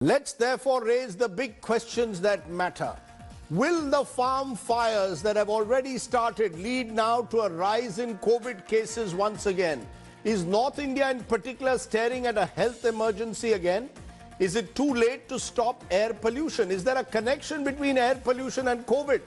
Let's therefore raise the big questions that matter. Will the farm fires that have already started lead now to a rise in COVID cases once again? Is North India in particular staring at a health emergency again? Is it too late to stop air pollution? Is there a connection between air pollution and COVID?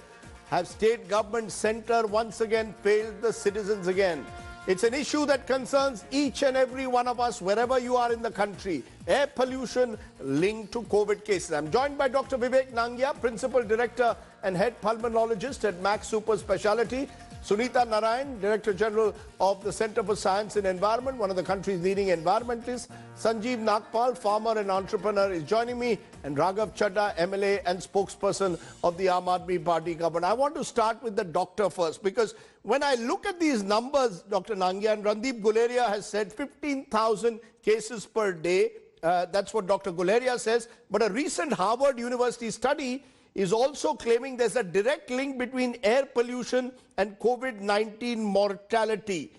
Have state government center once again failed the citizens again? It's an issue that concerns each and every one of us wherever you are in the country. Air pollution linked to COVID cases. I'm joined by Dr. Vivek Nangia, Principal Director and Head Pulmonologist at Max Super Speciality. Sunita Narayan, Director General of the Center for Science and Environment, one of the country's leading environmentalists. Sanjeev Nagpal, farmer and entrepreneur, is joining me. And Raghav Chadha, MLA and spokesperson of the Aam Aadmi Party government. I want to start with the doctor first, because when I look at these numbers, Dr. Nangia, and Randeep Guleria has said 15,000 cases per day. That's what Dr. Guleria says. But a recent Harvard University study is also claiming there's a direct link between air pollution and COVID-19 mortality.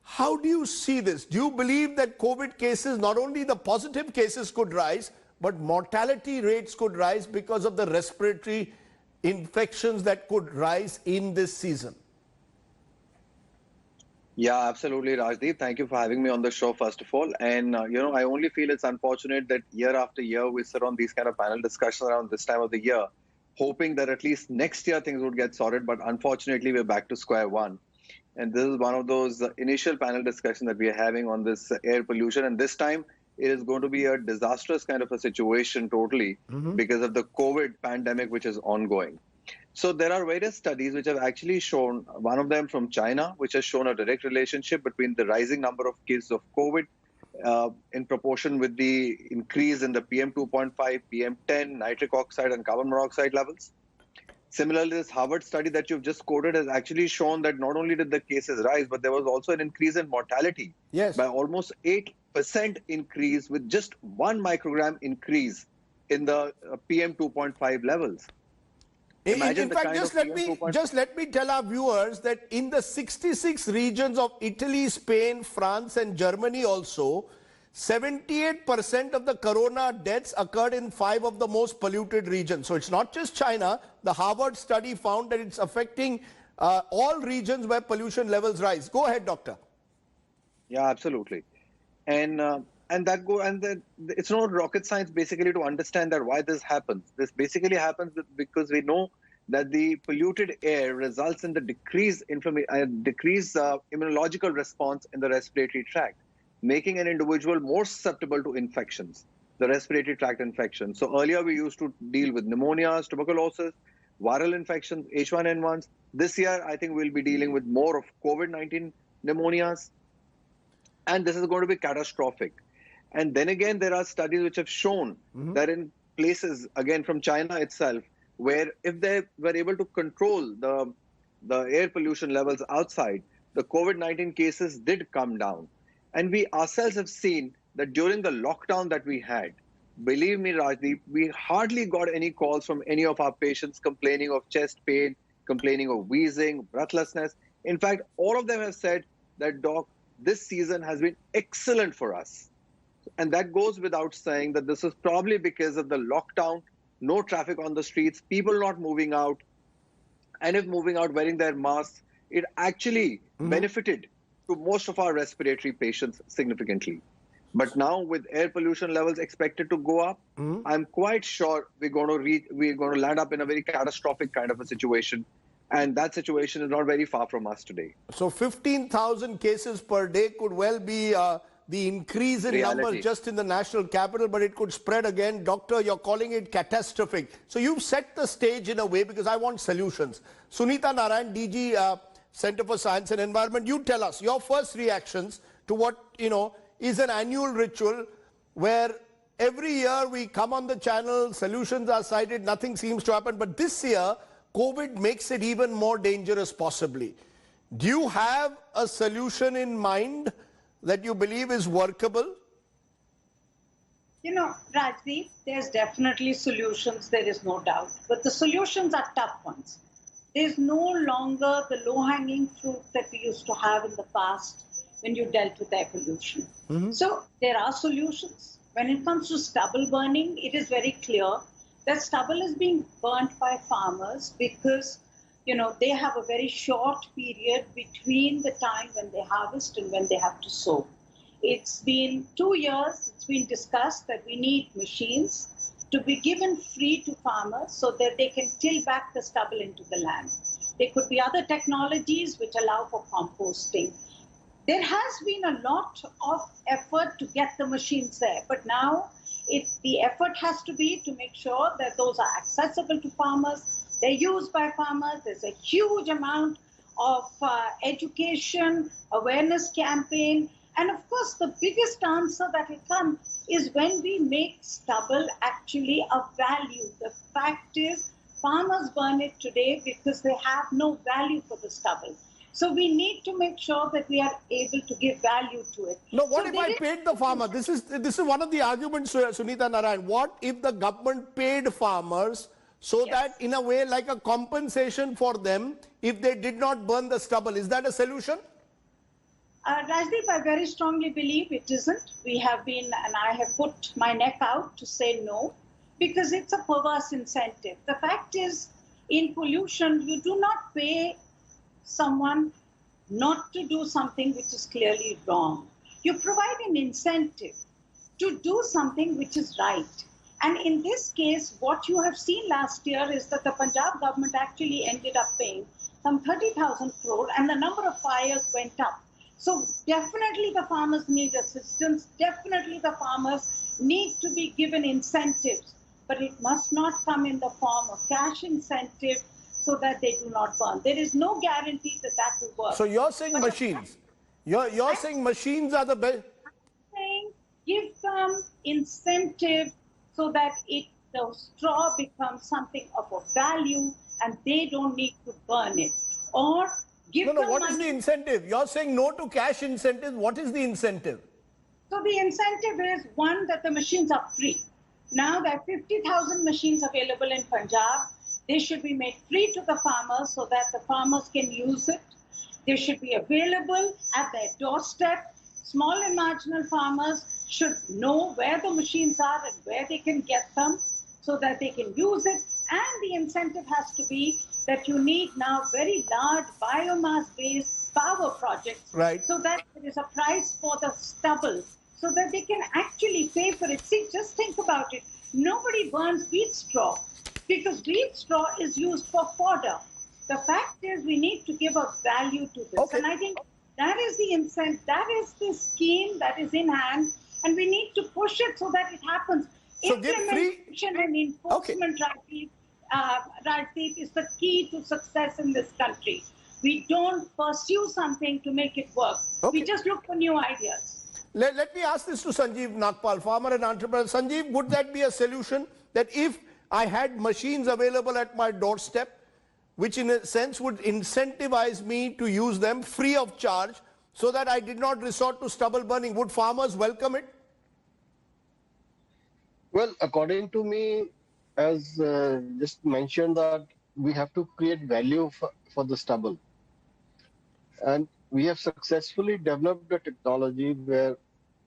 How do you see this? Do you believe that COVID cases, not only the positive cases could rise, but mortality rates could rise because of the respiratory infections that could rise in this season? Yeah, absolutely, Rajdeep. Thank you for having me on the show, first of all. And, I only feel it's unfortunate that year after year we sit on these kind of panel discussions around this time of the year, hoping that at least next year things would get sorted. But unfortunately, we're back to square one. And this is one of those initial panel discussions that we are having on this air pollution. And this time, it is going to be a disastrous kind of a situation totally because of the COVID pandemic, which is ongoing. So there are various studies which have actually shown, one of them from China, which has shown a direct relationship between the rising number of cases of COVID in proportion with the increase in the PM2.5, PM10, nitric oxide and carbon monoxide levels. Similarly, this Harvard study that you've just quoted has actually shown that not only did the cases rise, but there was also an increase in mortality by almost 8% increase with just 1 microgram increase in the PM2.5 levels. In fact, just let me tell our viewers that in the 66 regions of Italy, Spain, France and Germany also, 78% of the corona deaths occurred in 5 of the most polluted regions. So it's not just China. The Harvard study found that it's affecting all regions where pollution levels rise. Go ahead, doctor. Yeah, absolutely. And it's not rocket science basically to understand that why this happens. This basically happens because we know that the polluted air results in the decreased immunological response in the respiratory tract, making an individual more susceptible to infections, the respiratory tract infections. So earlier we used to deal with pneumonias, tuberculosis, viral infections, H1N1s. This year, I think we'll be dealing with more of COVID-19 pneumonias. And this is going to be catastrophic. And then again, there are studies which have shown that in places, again from China itself, where if they were able to control the air pollution levels outside, the COVID-19 cases did come down. And we ourselves have seen that during the lockdown that we had, believe me, Rajdeep, we hardly got any calls from any of our patients complaining of chest pain, complaining of wheezing, breathlessness. In fact, all of them have said that, Doc, this season has been excellent for us. And that goes without saying that this is probably because of the lockdown, no traffic on the streets, people not moving out. And if moving out wearing their masks, it actually benefited to most of our respiratory patients significantly. But now with air pollution levels expected to go up, I'm quite sure we're going to land up in a very catastrophic kind of a situation. And that situation is not very far from us today. So 15,000 cases per day could well be the increase in numbers just in the national capital, but it could spread again. Doctor, you're calling it catastrophic. So you've set the stage in a way because I want solutions. Sunita Narayan, DG, Center for Science and Environment, you tell us your first reactions to what, is an annual ritual where every year we come on the channel, solutions are cited, nothing seems to happen. But this year, COVID makes it even more dangerous possibly. Do you have a solution in mind that you believe is workable? Rajdeep, there's definitely solutions, there is no doubt. But the solutions are tough ones. There's no longer the low-hanging fruit that we used to have in the past when you dealt with air pollution. So there are solutions. When it comes to stubble burning, it is very clear that stubble is being burnt by farmers because they have a very short period between the time when they harvest and when they have to sow. It's been 2 years, it's been discussed that we need machines to be given free to farmers so that they can till back the stubble into the land. There could be other technologies which allow for composting. There has been a lot of effort to get the machines there, but now the effort has to be to make sure that those are accessible to farmers, they're used by farmers. There's a huge amount of education, awareness campaign, and of course the biggest answer that will come is when we make stubble actually a value. The fact is farmers burn it today because they have no value for the stubble. So we need to make sure that we are able to give value to it. No, what if I paid the farmer? This is one of the arguments, Sunita Narayan. What if the government paid farmers so that in a way like a compensation for them if they did not burn the stubble? Is that a solution? Rajdeep, I very strongly believe it isn't. We have been, and I have put my neck out to say no, because it's a perverse incentive. The fact is, in pollution, you do not pay someone not to do something which is clearly wrong. You provide an incentive to do something which is right. And in this case, what you have seen last year is that the Punjab government actually ended up paying some 30,000 crore and the number of fires went up. So definitely the farmers need assistance. Definitely the farmers need to be given incentives, but it must not come in the form of cash incentive so that they do not burn. There is no guarantee that that will work. So you're saying machines. You're saying machines are the best. I'm saying give them incentive so that the straw becomes something of a value and they don't need to burn it. Or give them what money. is the incentive? You're saying no to cash incentives. What is the incentive? So the incentive is, one, that the machines are free. Now there are 50,000 machines available in Punjab. They should be made free to the farmers so that the farmers can use it. They should be available at their doorstep. Small and marginal farmers should know where the machines are and where they can get them so that they can use it. And the incentive has to be that you need now very large biomass-based power projects, right, so that there is a price for the stubble, so that they can actually pay for it. See, just think about it. Nobody burns wheat straw because wheat straw is used for fodder. The fact is we need to give a value to this. Okay. And I think that is the incentive, that is the scheme that is in hand, and we need to push it so that it happens. So give free... Implementation and enforcement, Rajdeep, is the key to success in this country. We don't pursue something to make it work. Okay. We just look for new ideas. Let me ask this to Sanjeev Nagpal, farmer and entrepreneur. Sanjeev, would that be a solution that if I had machines available at my doorstep, which in a sense would incentivize me to use them free of charge so that I did not resort to stubble burning, would farmers welcome it? Well, according to me, as just mentioned, that we have to create value for the stubble. And we have successfully developed a technology where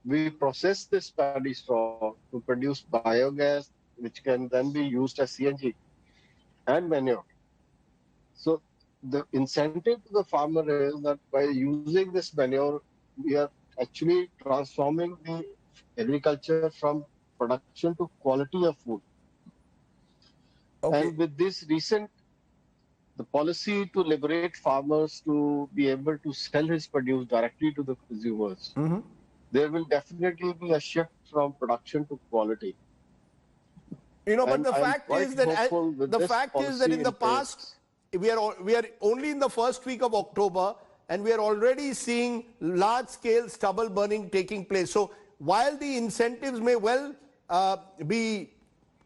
we process this paddy straw to produce biogas, which can then be used as CNG and manure. So the incentive to the farmer is that by using this manure, we are actually transforming the agriculture from production to quality of food. Okay. And with this the policy to liberate farmers to be able to sell his produce directly to the consumers, there will definitely be a shift from production to quality. But the fact is that in the past, we are only in the first week of October and we are already seeing large-scale stubble burning taking place. So while the incentives may well be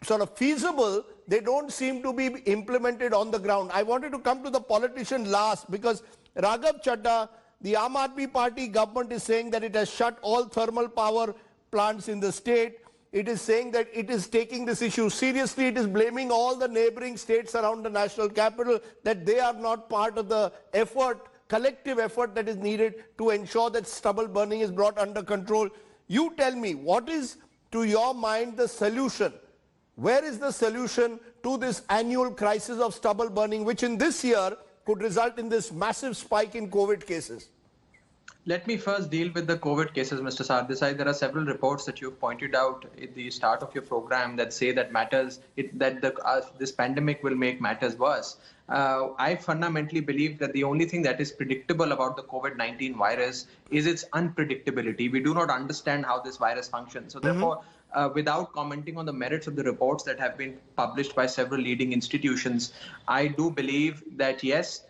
sort of feasible, they don't seem to be implemented on the ground. I wanted to come to the politician last because Raghav Chadha, the Aam Aadmi Party government, is saying that it has shut all thermal power plants in the state. It is saying that it is taking this issue seriously. It is blaming all the neighboring states around the national capital that they are not part of the effort, collective effort that is needed to ensure that stubble burning is brought under control. You tell me, what is to your mind, the solution? Where is the solution to this annual crisis of stubble burning, which in this year could result in this massive spike in COVID cases? Let me first deal with the COVID cases, Mr. Sardesai. There are several reports that you've pointed out at the start of your program that say that this pandemic will make matters worse. I fundamentally believe that the only thing that is predictable about the COVID-19 virus is its unpredictability. We do not understand how this virus functions. So therefore, without commenting on the merits of the reports that have been published by several leading institutions, I do believe that yes,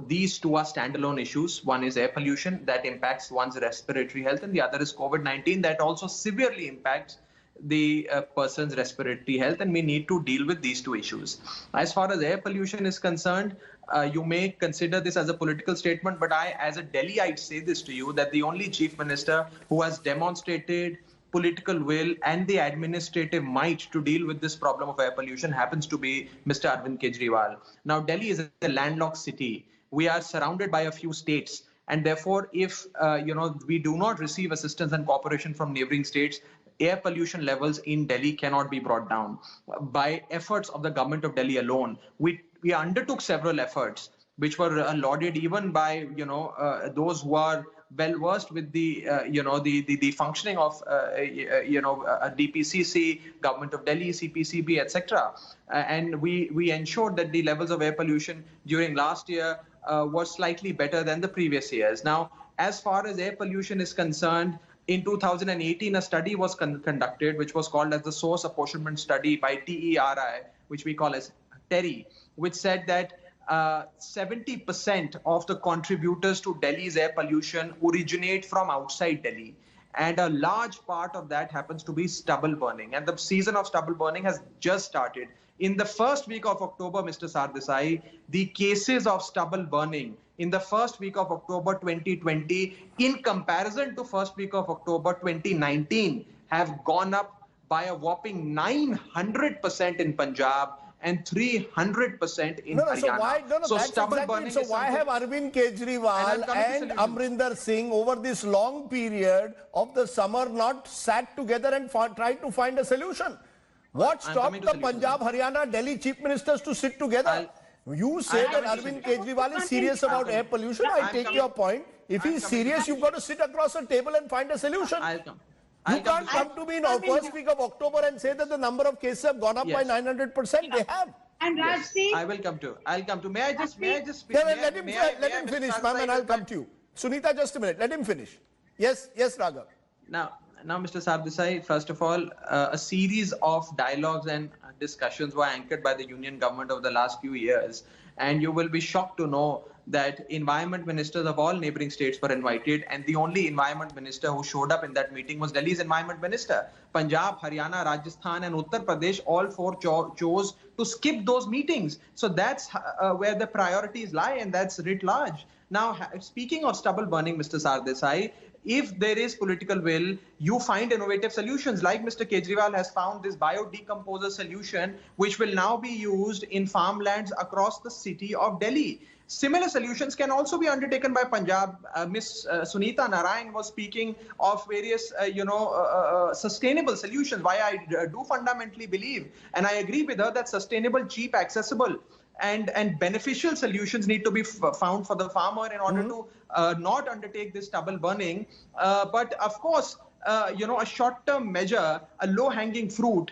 these two are standalone issues. One is air pollution that impacts one's respiratory health, and the other is COVID-19 that also severely impacts the person's respiratory health, and we need to deal with these two issues. As far as air pollution is concerned, you may consider this as a political statement, but I, as a Delhiite, say this to you, that the only chief minister who has demonstrated political will and the administrative might to deal with this problem of air pollution happens to be Mr. Arvind Kejriwal. Now, Delhi is a landlocked city. We are surrounded by a few states. And therefore, if we do not receive assistance and cooperation from neighboring states, air pollution levels in Delhi cannot be brought down. By efforts of the government of Delhi alone, we undertook several efforts, which were lauded even by those who are well versed with the functioning of DPCC, Government of Delhi, CPCB, etc. And we ensured that the levels of air pollution during last year were slightly better than the previous years. Now, as far as air pollution is concerned, in 2018, a study was conducted, which was called as the Source Apportionment Study by TERI, which we call as TERI, which said that 70% of the contributors to Delhi's air pollution originate from outside Delhi. And a large part of that happens to be stubble burning. And the season of stubble burning has just started. In the first week of October, Mr. Sardesai, the cases of stubble burning in the first week of October 2020, in comparison to first week of October 2019, have gone up by a whopping 900% in Punjab and 300% in Haryana. So stubble burning. So why have Arvind Kejriwal and Amrinder Singh over this long period of the summer not sat together and tried to find a solution? What stopped the Punjab, Haryana, Delhi chief ministers to sit together? You say that Arvind Kejriwal is serious about air pollution. I take your point. If he's serious, you've got to sit across a table and find a solution. You can't come to me in the first week of October and say that the number of cases have gone up by 900%. They have. And Rajdeep, I'll come to. May I just speak? Let him finish, ma'am, and I'll come to you. Sunita, just a minute. Let him finish. Yes, Raghav. Now, Mr. Sardesai, first of all, a series of dialogues and discussions were anchored by the union government over the last few years. And you will be shocked to know that environment ministers of all neighboring states were invited, and the only environment minister who showed up in that meeting was Delhi's environment minister. Punjab, Haryana, Rajasthan and Uttar Pradesh, all four chose to skip those meetings. So that's where the priorities lie, and that's writ large. Now, speaking of stubble burning, Mr. Sardesai, if there is political will, you find innovative solutions like Mr. Kejriwal has found this biodecomposer solution, which will now be used in farmlands across the city of Delhi. Similar solutions can also be undertaken by Punjab. Ms. Sunita Narayan was speaking of various, sustainable solutions. Why I do fundamentally believe, and I agree with her, that sustainable, cheap, accessible and beneficial solutions need to be found for the farmer in order to not undertake this stubble burning. But of course, a short-term measure, a low-hanging fruit,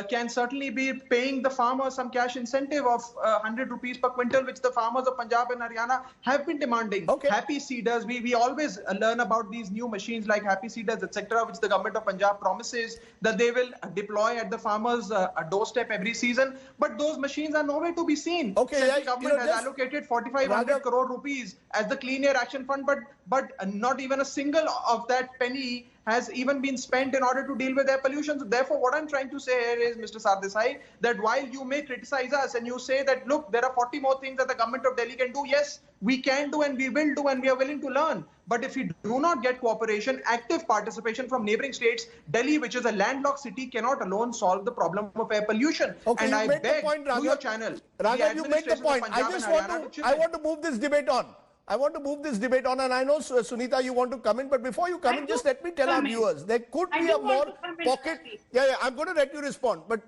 can certainly be paying the farmer some cash incentive of 100 rupees per quintal, which the farmers of Punjab and Haryana have been demanding. Okay. Happy Seeders, we always learn about these new machines like Happy Seeders, etc., which the government of Punjab promises that they will deploy at the farmer's doorstep every season. But those machines are nowhere to be seen. Okay, Central government has allocated 4,500 crore rupees as the Clean Air Action Fund, but not even a single of that penny has even been spent in order to deal with air pollution. So therefore, what I'm trying to say here is, Mr. Sardesai, that while you may criticize us and you say that, look, there are 40 more things that the government of Delhi can do. Yes, we can do and we will do and we are willing to learn. But if we do not get cooperation, active participation from neighboring states, Delhi, which is a landlocked city, cannot alone solve the problem of air pollution. Okay, and I beg through your channel, Raghav, you made the point. I want to move this debate on. I want to move this debate on, and I know, Sunita, you want to come in, but before you come in, just let me tell our viewers, there could be a more pocket... Yeah, I'm going to let you respond, but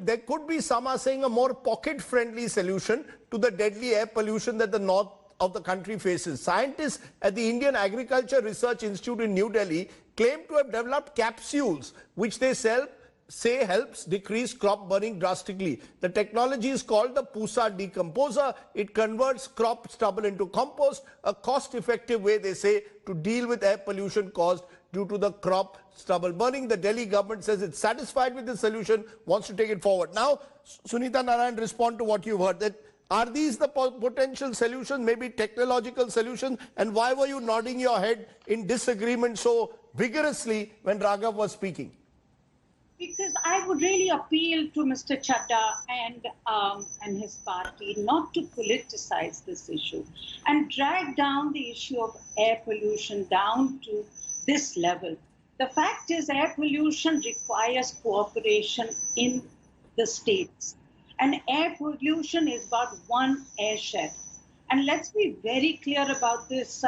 there could be, some are saying, a more pocket-friendly solution to the deadly air pollution that the north of the country faces. Scientists at the Indian Agriculture Research Institute in New Delhi claim to have developed capsules which they say helps decrease crop burning drastically. The technology is called the Pusa decomposer. It converts crop stubble into compost, a cost-effective way, they say, to deal with air pollution caused due to the crop stubble burning. The Delhi government says it's satisfied with the solution, wants to take it forward. Now, Sunita Narayan, respond to what you've heard. That are these the potential solutions, maybe technological solutions? And why were you nodding your head in disagreement so vigorously when Raghav was speaking? Because I would really appeal to Mr. Chadha and his party not to politicize this issue and drag down the issue of air pollution down to this level. The fact is, air pollution requires cooperation in the states. And air pollution is about one airshed. And let's be very clear about this,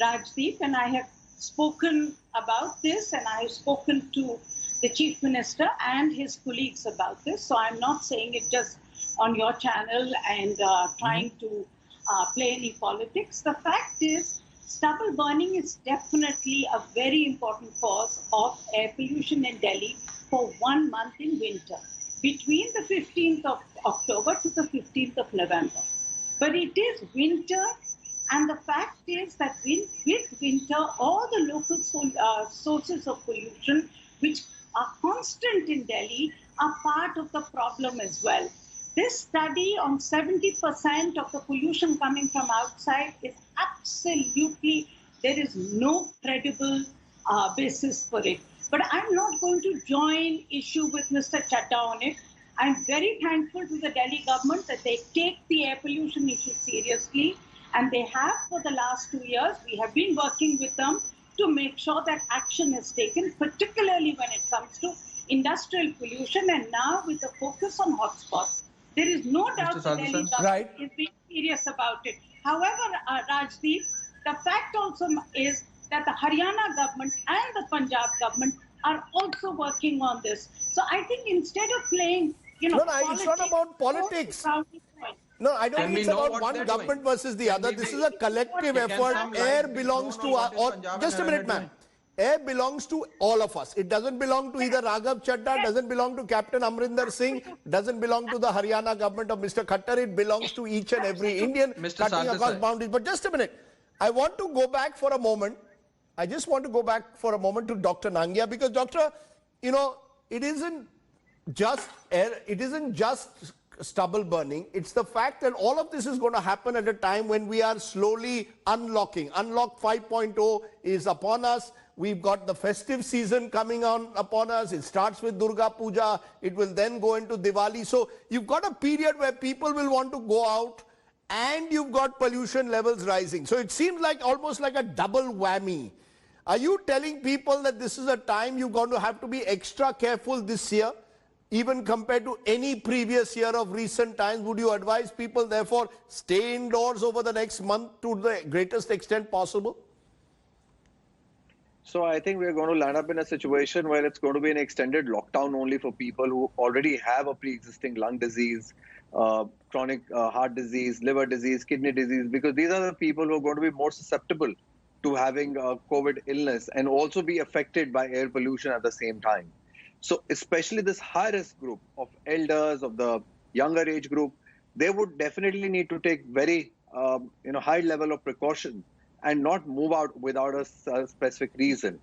Rajdeep, and I have spoken about this, and I have spoken to the Chief Minister and his colleagues about this. So I'm not saying it just on your channel and trying to play any politics. The fact is, stubble burning is definitely a very important cause of air pollution in Delhi for 1 month in winter, between the 15th of October to the 15th of November. But it is winter, and the fact is that with winter, all the local sources of pollution, which are constant in Delhi, are part of the problem as well. This study on 70% of the pollution coming from outside is absolutely, there is no credible basis for it. But I'm not going to join issue with Mr. Chadha on it. I'm very thankful to the Delhi government that they take the air pollution issue seriously, and they have for the last 2 years. We have been working with them to make sure that action is taken, particularly when it comes to industrial pollution, and now with a focus on hotspots. There is no doubt the Delhi government is being serious about it. However, Rajdeep, the fact also is that the Haryana government and the Punjab government are also working on this. So I think instead of playing, it's not about politics. No, I don't think it's about one government versus the other. This is a collective effort. Air belongs to just a minute, ma'am. Air belongs to all of us. It doesn't belong to either Raghav Chadha, doesn't belong to Captain Amrinder Singh, doesn't belong to the Haryana government of Mr. Khattar. It belongs to each and every Indian cutting across boundaries. But just a minute. I want to go back for a moment. I just want to go back for a moment to Dr. Nangia, because Doctor, it isn't just air, it isn't just stubble burning. It's the fact that all of this is going to happen at a time when we are slowly unlocking. Unlock 5.0 is upon us. We've got the festive season coming on upon us. It starts with Durga Puja. It will then go into Diwali. So you've got a period where people will want to go out, and you've got pollution levels rising. So it seems like almost like a double whammy. Are you telling people that this is a time you're going to have to be extra careful this year, even compared to any previous year of recent times? Would you advise people, therefore, stay indoors over the next month to the greatest extent possible? So I think we're going to land up in a situation where it's going to be an extended lockdown only for people who already have a pre-existing lung disease, chronic heart disease, liver disease, kidney disease, because these are the people who are going to be more susceptible to having a COVID illness and also be affected by air pollution at the same time. So especially this high-risk group of elders, of the younger age group, they would definitely need to take very high level of precaution and not move out without a specific reason.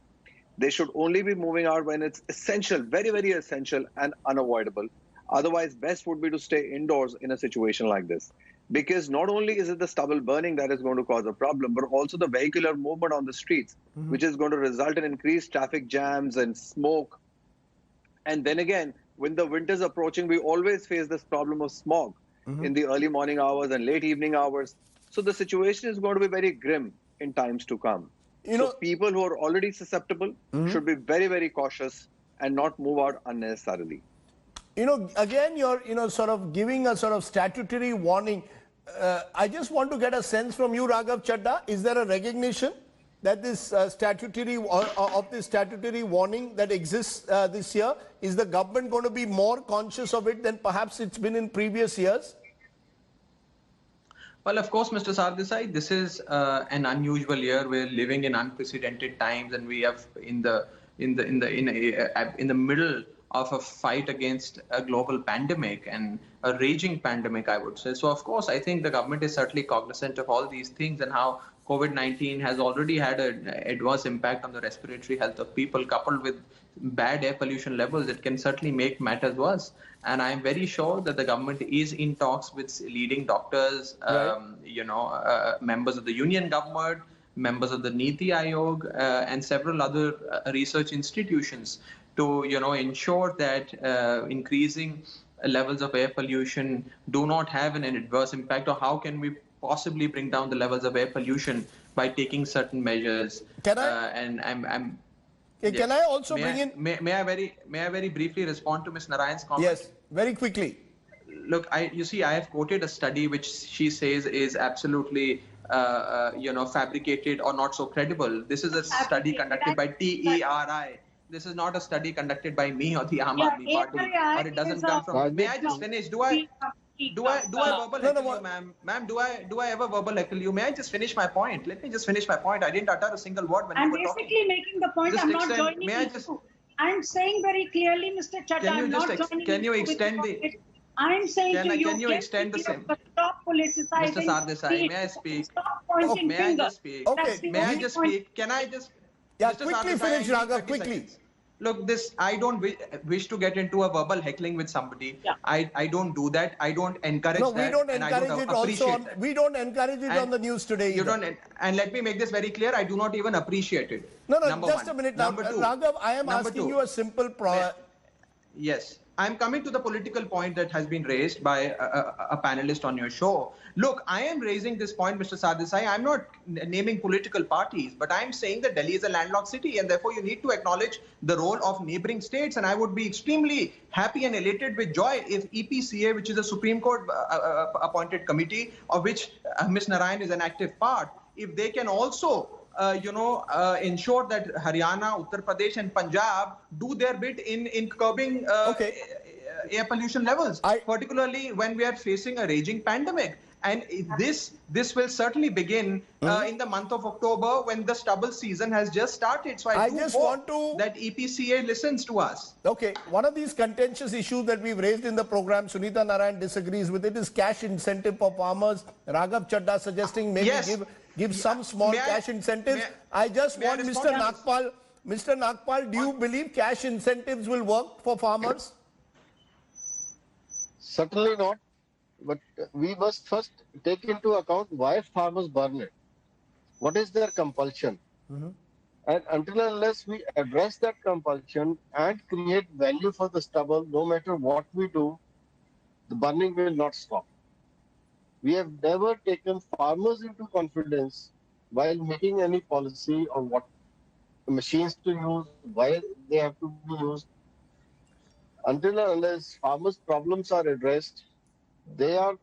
They should only be moving out when it's essential, very, very essential and unavoidable. Otherwise, best would be to stay indoors in a situation like this. Because not only is it the stubble burning that is going to cause a problem, but also the vehicular movement on the streets, which is going to result in increased traffic jams and smoke. And then again, when the winter's approaching, we always face this problem of smog in the early morning hours and late evening hours. So the situation is going to be very grim in times to come. So people who are already susceptible should be very, very cautious and not move out unnecessarily. Again, you're, sort of giving a sort of statutory warning. I just want to get a sense from you, Raghav Chadha. Is there a recognition that this statutory warning that exists this year, is the government going to be more conscious of it than perhaps it's been in previous years? Well, of course, Mr. Sardesai, this is an unusual year. We're living in unprecedented times, and we have in the middle of a fight against a global pandemic and a raging pandemic, I would say. So, of course, I think the government is certainly cognizant of all these things and how COVID-19 has already had an adverse impact on the respiratory health of people, coupled with bad air pollution levels. It can certainly make matters worse. And I am very sure that the government is in talks with leading doctors, members of the union government, members of the Niti Aayog, and several other research institutions to, ensure that increasing levels of air pollution do not have an adverse impact, or how can we possibly bring down the levels of air pollution by taking certain measures. Can I? Can I also bring in? May I very briefly respond to Ms. Narayan's comment? Yes, very quickly. Look, I have quoted a study which she says is absolutely, fabricated or not so credible. This is a study conducted by TERI. This is not a study conducted by me or the Aam Aadmi Party, or it doesn't come from. May I just finish? Do I verbal heckle you, ma'am? Ma'am, do I ever verbal heckle you? May I just finish my point? Let me just finish my point. I didn't utter a single word when you were talking. I'm basically making the point. I'm not joining you. I'm saying very clearly, Mr. Chadha, I'm not joining you. Can you extend the? I'm saying to you, can you extend the same? Stop politicizing. Mr. Sardesai, may I speak? Stop pointing May I just speak? Okay. May I just speak? Can I just? Yeah, Mr. quickly Sardesai, finish, Raghav, quickly. Seconds. Look, I don't wish to get into a verbal heckling with somebody. Yeah. I don't do that. I don't encourage that. No, we don't encourage it also. We don't encourage it on the news today. You don't. And let me make this very clear. I do not even appreciate it. No, just a minute. Number two. Raghav, I am asking you a simple Yes. I'm coming to the political point that has been raised by a panelist on your show. Look, I am raising this point, Mr. Sardesai. I'm not naming political parties, but I'm saying that Delhi is a landlocked city, and therefore you need to acknowledge the role of neighboring states. And I would be extremely happy and elated with joy if EPCA, which is a Supreme Court appointed committee, of which Ms. Narayan is an active part, if they can also ensure that Haryana, Uttar Pradesh and Punjab do their bit in curbing air pollution levels, particularly when we are facing a raging pandemic. And this will certainly begin in the month of October, when the stubble season has just started. So I just want that EPCA listens to us. Okay, one of these contentious issues that we've raised in the program, Sunita Narayan disagrees with it, is cash incentive for farmers. Raghav Chadha suggesting maybe give some small cash incentives. I just want Mr. Nagpal. Mr. Nagpal, do you believe cash incentives will work for farmers? Certainly not. But we must first take into account why farmers burn it. What is their compulsion? And until and unless we address that compulsion and create value for the stubble, no matter what we do, the burning will not stop. We have never taken farmers into confidence while making any policy on what machines to use, why they have to be used. Until and unless farmers' problems are addressed, they are.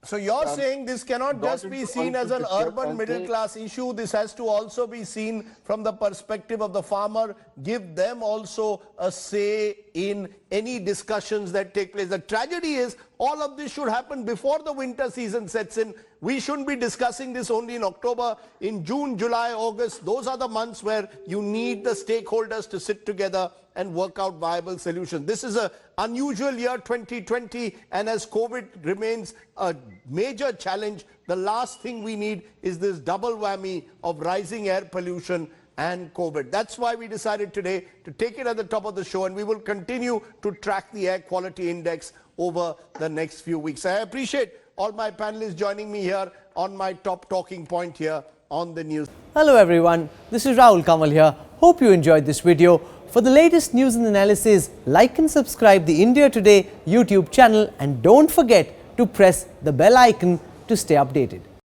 So you're saying this cannot just be seen as an urban middle class issue. This has to also be seen from the perspective of the farmer. Give them also a say in any discussions that take place. The tragedy is all of this should happen before the winter season sets in. We shouldn't be discussing this only in October. In June, July, August, those are the months where you need the stakeholders to sit together and work out viable solutions. This is an unusual year, 2020, and as COVID remains a major challenge, the last thing we need is this double whammy of rising air pollution and COVID. That's why we decided today to take it at the top of the show, and we will continue to track the air quality index over the next few weeks. I appreciate all my panelists joining me here on my top talking point here on the news. Hello everyone, this is Rahul Kamal here. Hope you enjoyed this video. For the latest news and analysis, like and subscribe the India Today YouTube channel, and don't forget to press the bell icon to stay updated.